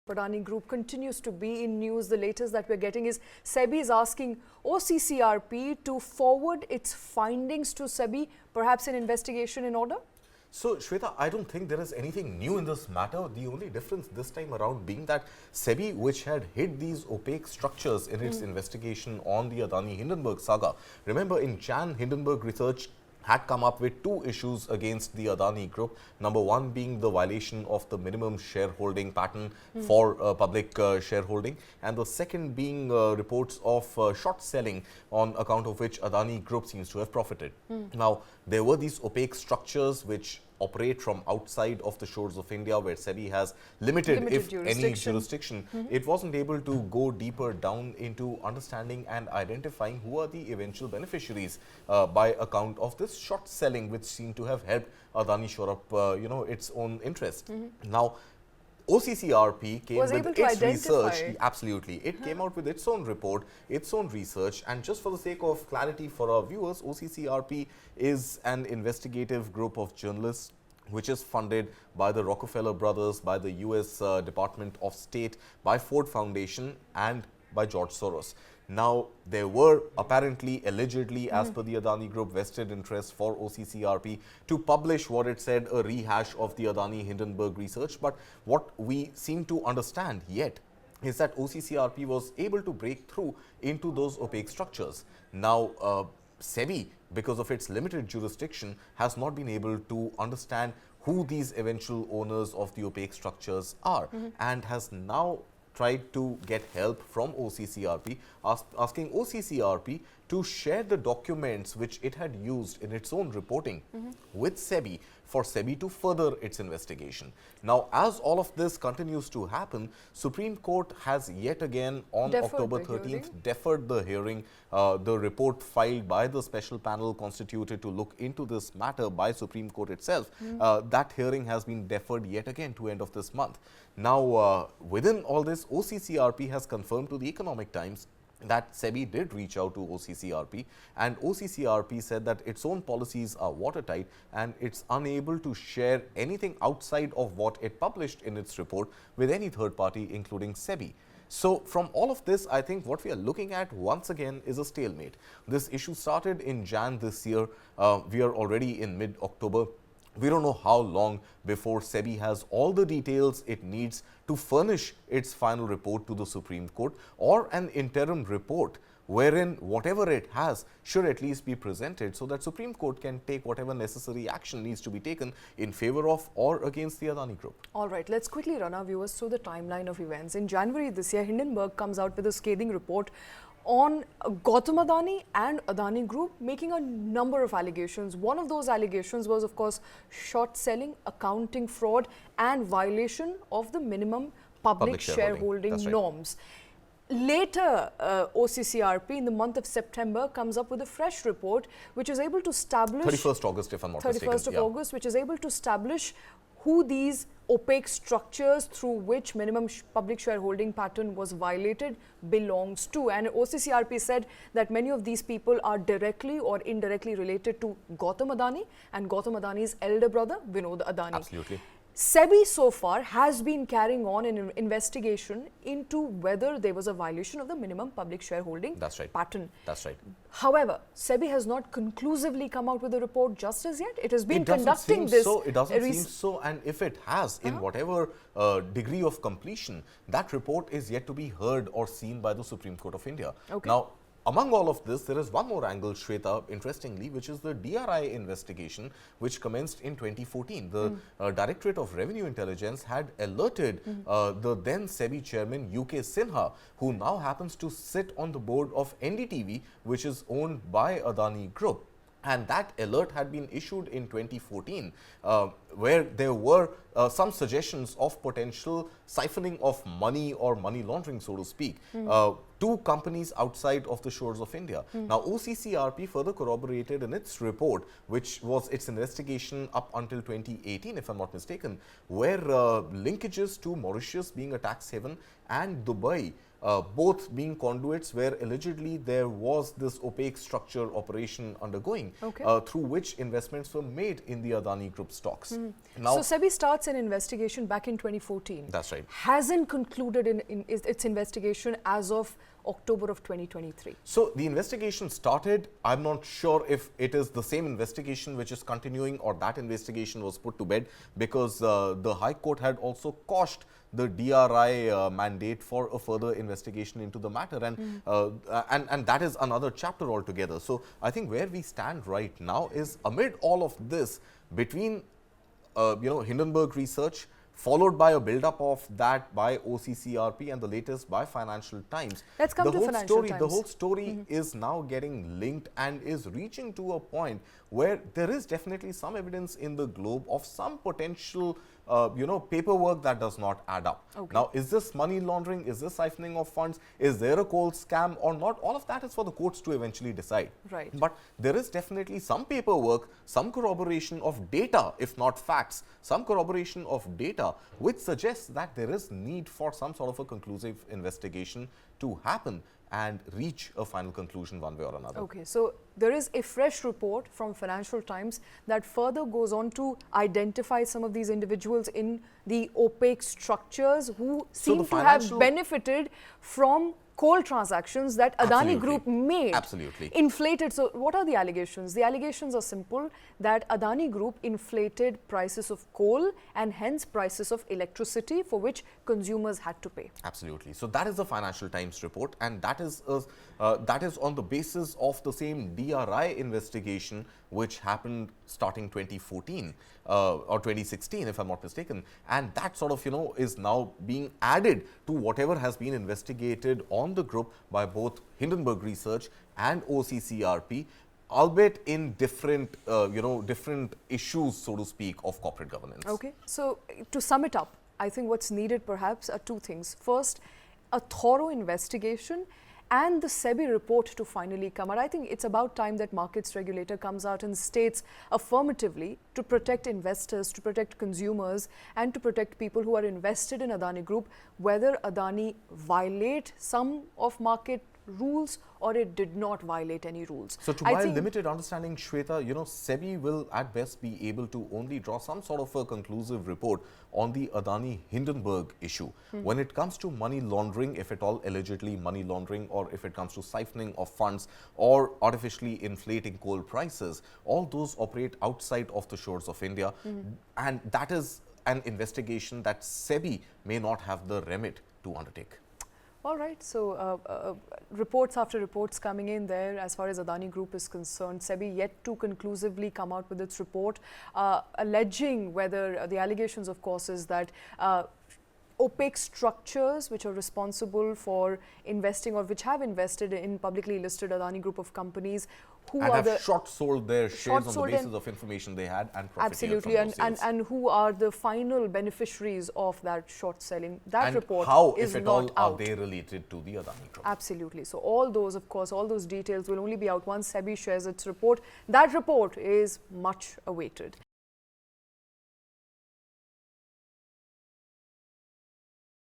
Adani Group continues to be in news. The latest that we're getting is SEBI is asking OCCRP to forward its findings to SEBI, perhaps an investigation in order? So, Shweta, I don't think there is anything new in this matter. The only difference this time around being that SEBI, which had hid these opaque structures in its investigation on the Adani-Hindenburg saga. Remember, in Jan, Hindenburg Research had come up with two issues against the Adani Group. Number one being the violation of the minimum shareholding pattern for public shareholding, and the second being reports of short selling on account of which Adani Group seems to have profited. Now, there were these opaque structures which operate from outside of the shores of India, where SEBI has limited if any jurisdiction. It wasn't able to go deeper down into understanding and identifying who are the eventual beneficiaries by account of this short selling, which seemed to have helped Adani shore up its own interest. Now, OCCRP came with its research. Absolutely. It came out with its own report, its own research, and just for the sake of clarity for our viewers, OCCRP is an investigative group of journalists which is funded by the Rockefeller brothers, by the US Department of State, by Ford Foundation, and by George Soros. Now, there were apparently, allegedly, as per the Adani Group, vested interest for OCCRP to publish what it said, a rehash of the Adani-Hindenburg research. But what we seem to understand yet is that OCCRP was able to break through into those opaque structures. Now, SEBI, because of its limited jurisdiction, has not been able to understand who these eventual owners of the opaque structures are, and has now tried to get help from OCCRP, asking OCCRP to share the documents which it had used in its own reporting with SEBI for SEBI to further its investigation. Now, as all of this continues to happen, Supreme Court has yet again on October 13th deferred the hearing. The report filed by the special panel constituted to look into this matter by Supreme Court itself, that hearing has been deferred yet again to end of this month. Now, within all this, OCCRP has confirmed to the Economic Times that SEBI did reach out to OCCRP, and OCCRP said that its own policies are watertight and it's unable to share anything outside of what it published in its report with any third party, including SEBI. So, from all of this, I think what we are looking at once again is a stalemate. This issue started in Jan this year. We are already in mid-October. We don't know how long before SEBI has all the details it needs to furnish its final report to the Supreme Court, or an interim report wherein whatever it has should at least be presented so that Supreme Court can take whatever necessary action needs to be taken in favor of or against the Adani Group. All right, let's quickly run our viewers through the timeline of events. In January this year, Hindenburg comes out with a scathing report on Gautam Adani and Adani Group, making a number of allegations. One of those allegations was, of course, short selling, accounting fraud, and violation of the minimum public shareholding norms. Later, OCCRP in the month of September comes up with a fresh report which is able to establish 31st August, if I'm not mistaken. 31st of August, which is able to establish who these opaque structures through which minimum public shareholding pattern was violated belongs to. And OCCRP said that many of these people are directly or indirectly related to Gautam Adani and Gautam Adani's elder brother, Vinod Adani. Absolutely. SEBI so far has been carrying on an investigation into whether there was a violation of the minimum public shareholding pattern. That's right. However, SEBI has not conclusively come out with a report just as yet. It has been conducting this. It doesn't seem so. And if it has, in whatever degree of completion, that report is yet to be heard or seen by the Supreme Court of India. Now, among all of this, there is one more angle, Shweta, interestingly, which is the DRI investigation, which commenced in 2014. The Directorate of Revenue Intelligence had alerted the then SEBI chairman, UK Sinha, who now happens to sit on the board of NDTV, which is owned by Adani Group. And that alert had been issued in 2014, where there were some suggestions of potential siphoning of money or money laundering, so to speak, to companies outside of the shores of India. Now, OCCRP further corroborated in its report, which was its investigation up until 2018, if I'm not mistaken, where linkages to Mauritius being a tax haven and Dubai both being conduits where allegedly there was this opaque structure operation undergoing, through which investments were made in the Adani Group stocks. Now, so SEBI starts an investigation back in 2014. That's right. Hasn't concluded in its investigation as of October of 2023. So the investigation started. I'm not sure if it is the same investigation which is continuing or that investigation was put to bed, because the High Court had also quashed the DRI mandate for a further investigation into the matter, and that is another chapter altogether. So I think where we stand right now is, amid all of this, between Hindenburg Research, followed by a build-up of that by OCCRP, and the latest by Financial Times. Let's come to Financial Times. The whole story is now getting linked and is reaching to a point where there is definitely some evidence in the globe of some potential paperwork that does not add up. Now, is this money laundering? Is this siphoning of funds? Is there a cold scam or not? All of that is for the courts to eventually decide. Right. But there is definitely some paperwork, some corroboration of data, if not facts, some corroboration of data, which suggests that there is need for some sort of a conclusive investigation to happen and reach a final conclusion one way or another. Okay, so there is a fresh report from Financial Times that further goes on to identify some of these individuals in the opaque structures who seem to have benefited from coal transactions that Adani Group made. Absolutely. Inflated. So what are the allegations? The allegations are simple, that Adani Group inflated prices of coal and hence prices of electricity for which consumers had to pay. Absolutely. So that is the Financial Times report, and that is on the basis of the same DRI investigation which happened starting 2014 or 2016, if I'm not mistaken, and that sort of is now being added to whatever has been investigated on the group by both Hindenburg Research and OCCRP, albeit in different different issues, so to speak, of corporate governance. Okay, so to sum it up, I think what's needed perhaps are two things. First, a thorough investigation and the SEBI report to finally come out. I think it's about time that markets regulator comes out and states affirmatively to protect investors, to protect consumers, and to protect people who are invested in Adani Group, whether Adani violate some of market rules or it did not violate any rules. So to my limited understanding, Shweta, SEBI will at best be able to only draw some sort of a conclusive report on the Adani-Hindenburg issue. When it comes to money laundering, if at all allegedly money laundering, or if it comes to siphoning of funds or artificially inflating coal prices, all those operate outside of the shores of India, and that is an investigation that SEBI may not have the remit to undertake. All right, so reports after reports coming in there as far as Adani Group is concerned. SEBI yet to conclusively come out with its report, alleging whether the allegations, of course, is that opaque structures which are responsible for investing or which have invested in publicly listed Adani Group of companies who and are have short-sold their shares on the basis of information they had and profited from those sales. and who are the final beneficiaries of that short selling. That and report how, is if at not all, out. Are they related to the Adani Group? Absolutely. So all those, of course, all those details will only be out once SEBI shares its report. That report is much awaited.